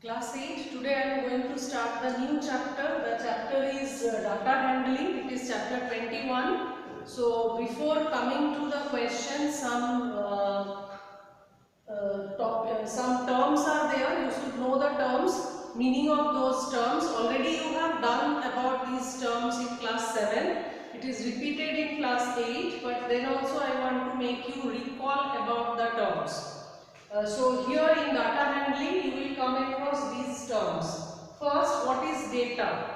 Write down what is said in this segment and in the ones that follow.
Class 8, today I am going to start the new chapter. The chapter is data handling. It is chapter 21. So before coming to the question, some terms are there. You should know the terms, meaning of those terms. Already you have done about these terms in class 7. It is repeated in class 8, but then also I want to make you recall about the terms. So here in data handling, you will come across these terms. First, what is data?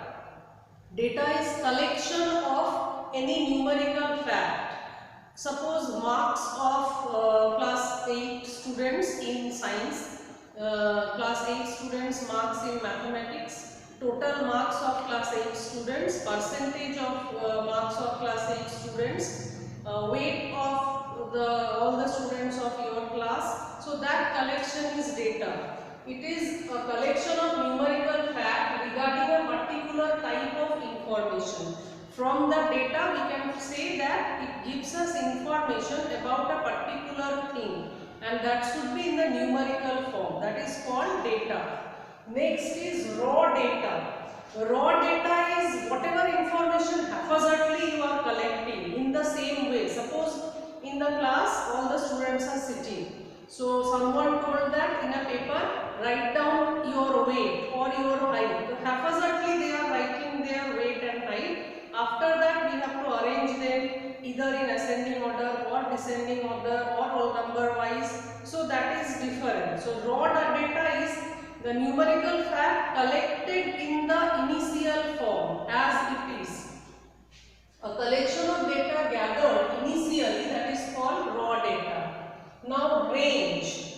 Data is collection of any numerical fact. Suppose marks of class 8 students in science, class 8 students marks in mathematics, total marks of class 8 students, percentage of marks of class 8 students, weight of all the students of your class. So that collection is data. It is a collection of numerical fact regarding a particular type of information. From the data we can say that it gives us information about a particular thing, and that should be in the numerical form. That is called data. Next is raw data. Raw data is whatever information haphazardly you are collecting in the same way. Suppose in the class all the students are sitting. So someone told that in a paper, write down your weight or your height. So haphazardly they are writing their weight and height. After that we have to arrange them either in ascending order or descending order or roll number wise. So that is different. So raw data is the numerical fact collected in the initial form as it is. A collection of data gathered initially, that is called raw data. Now range.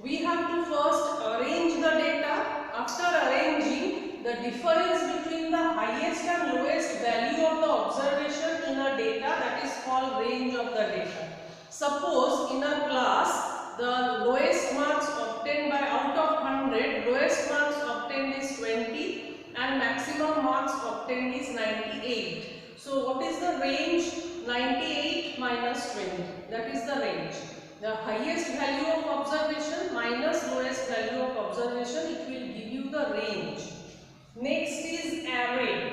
We have to first arrange the data. After arranging, the difference between the highest and lowest value of the observation in a data, that is called range of the data. Suppose in a class, the lowest marks obtained by out of 100, lowest marks obtained is 20 and maximum marks obtained is 98. So what is the range? 98 minus 20. That is the range. The highest value of observation minus lowest value of observation, it will give you the range. Next is array.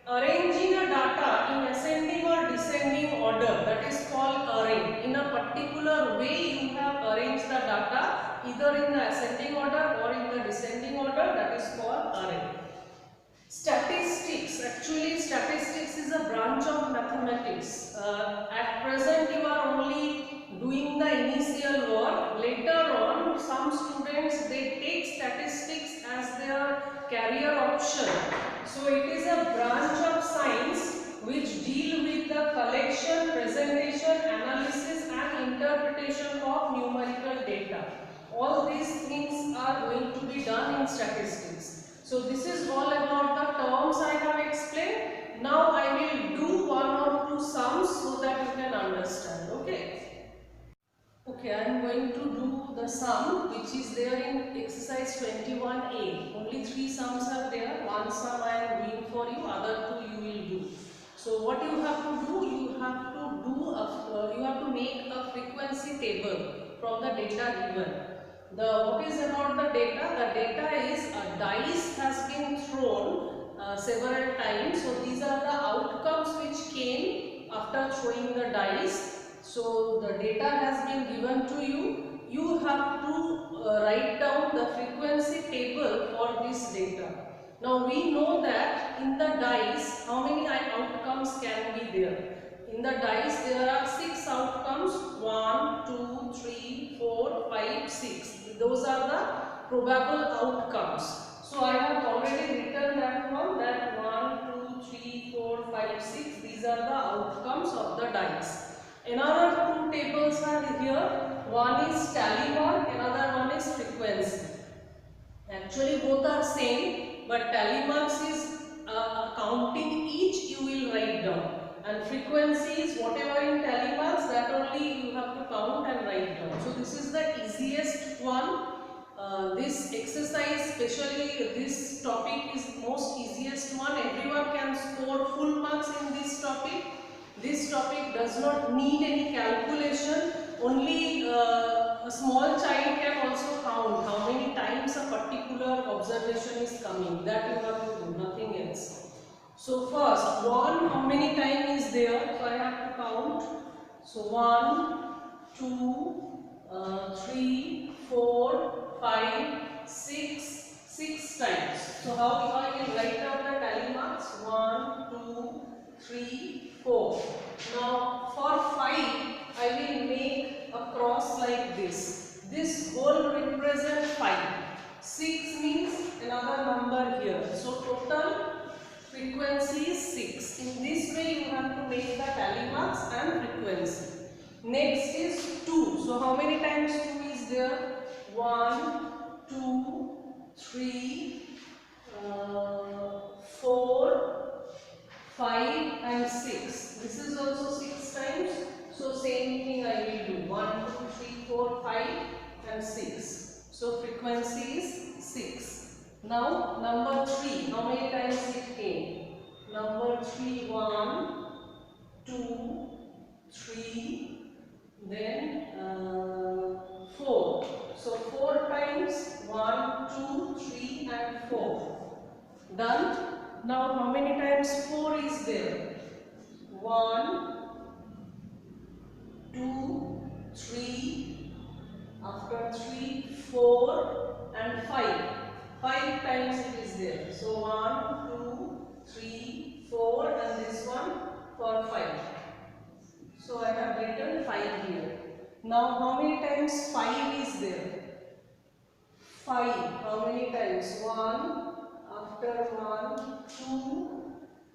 Arranging a data in ascending or descending order, that is called array. In a particular way you have arranged the data either in the ascending order or in the descending order, that is called array. Statistics. Actually statistics is a branch of mathematics. At present you are only doing the initial work. Later on some students they take statistics as their career option. So it is a branch of science which deal with the collection, presentation, analysis and interpretation of numerical data. All these things are going to be done in statistics. So this is all about the terms I have explained. Now I will do one or two sums so that you can understand. Okay, I am going to do the sum which is there in exercise 21A. Only 3 sums are there. One sum I am doing for you, other 2 you will do. So what you have to do, you have to make a frequency table from the data given. What is about the data? The data is a dice has been thrown several times. So these are the outcomes which came after throwing the dice. So the data has been given to you. You have to write down the frequency table for this data. Now we know that in the dice how many outcomes can be there. In the dice there are 6 outcomes, 1, 2, 3, 4, 5, 6. Those are the probable outcomes. So I have already written that one, that 1, 2, 3, 4, 5, 6. These are the outcomes of the dice. Another 2 tables are here. One is tally mark, another one is frequency. Actually both are same, but tally marks is counting each you will write down. And frequency is whatever in tally marks, that only you have to count and write down. So this is the easiest one. This exercise, especially this topic, is most easiest one. Everyone can score full marks in this topic. This topic does not need any calculation. Only a small child can also count how many times times a particular observation is coming. That you have to do, nothing else. So first, 1, how many times is there? So I have to count. So 1, 2, 3, 4, 5, 6, 6 times. So how I will write down the tally marks? 1, 2, 3, 4. Now for 5, I will make a cross like this. This whole represents 5. 6 means another number here. So total frequency is 6. In this way you have to make the tally marks and frequency. Next is 2. So how many times 2 is there? 1, 2, 3, 4, 5 and 6. This is also 6 times. So same thing I will do. 1, 2, 3, 4, 5 and 6. So frequency is 6. Now number 3. How many times it came? Number 3, 1, 2, 3, then 4. So 4 times 1, 2, 3 and 4. Done. Now how many times 4 is there? 1, 2, 3, after 3, 4 and 5. 5 times it is there. So 1, 2, 3, 4 and this one for 5. So I have written 5 here. Now how many times 5 is there? 5. How many times? 1, after 1, 2,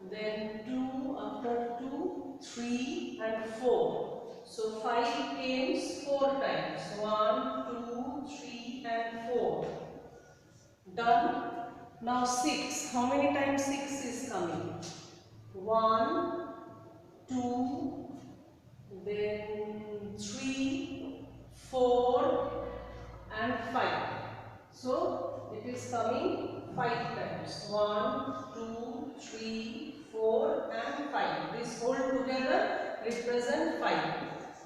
then 2, after 2, 3 and 4. So 5 came 4 times. 1, 2, 3 and 4. Done. Now 6. How many times 6 is coming? 1, 2, then 3, 4 and 5. So it is coming 5 times. 1, 2, 3, 4 and 5. This whole together represent 5.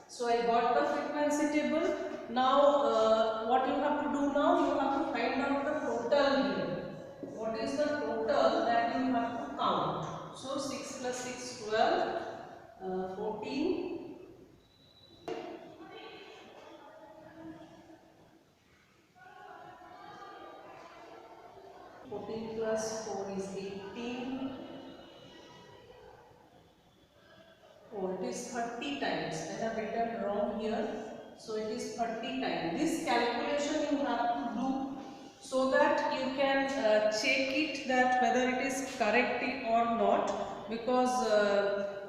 So I got the frequency table. Now what you have to do now? You have to find out the total here. What is the total that you have to count? So 6 plus 6, 12, 14. 14 plus 4 is 18. Oh, it is 30 times. I have written wrong here. So it is 30 times. This calculation you have to do so that you can check it that whether it is correct or not, because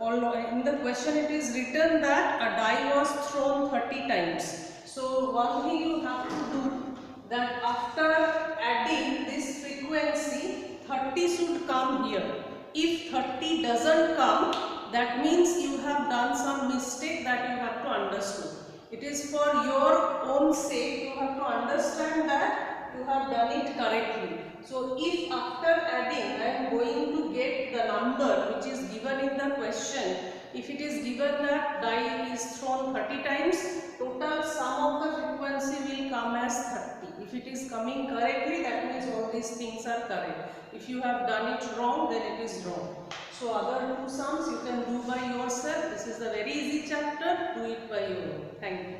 in the question it is written that a die was thrown 30 times. So one thing you have to do, that after adding this frequency 30 should come here. If 30 doesn't come, that means you have done some mistake that you have to understand. It is for your own sake, you have to understand that you have done it correctly. So if after adding I am going to get the number which is given in the question, if it is given that die is thrown 30 times, total sum of the frequency will come as 30. If it is coming correctly, that means all these things are correct. If you have done it wrong, then it is wrong. So other two sums you can do by yourself. This is a very easy chapter. Do it by your own. Thank you.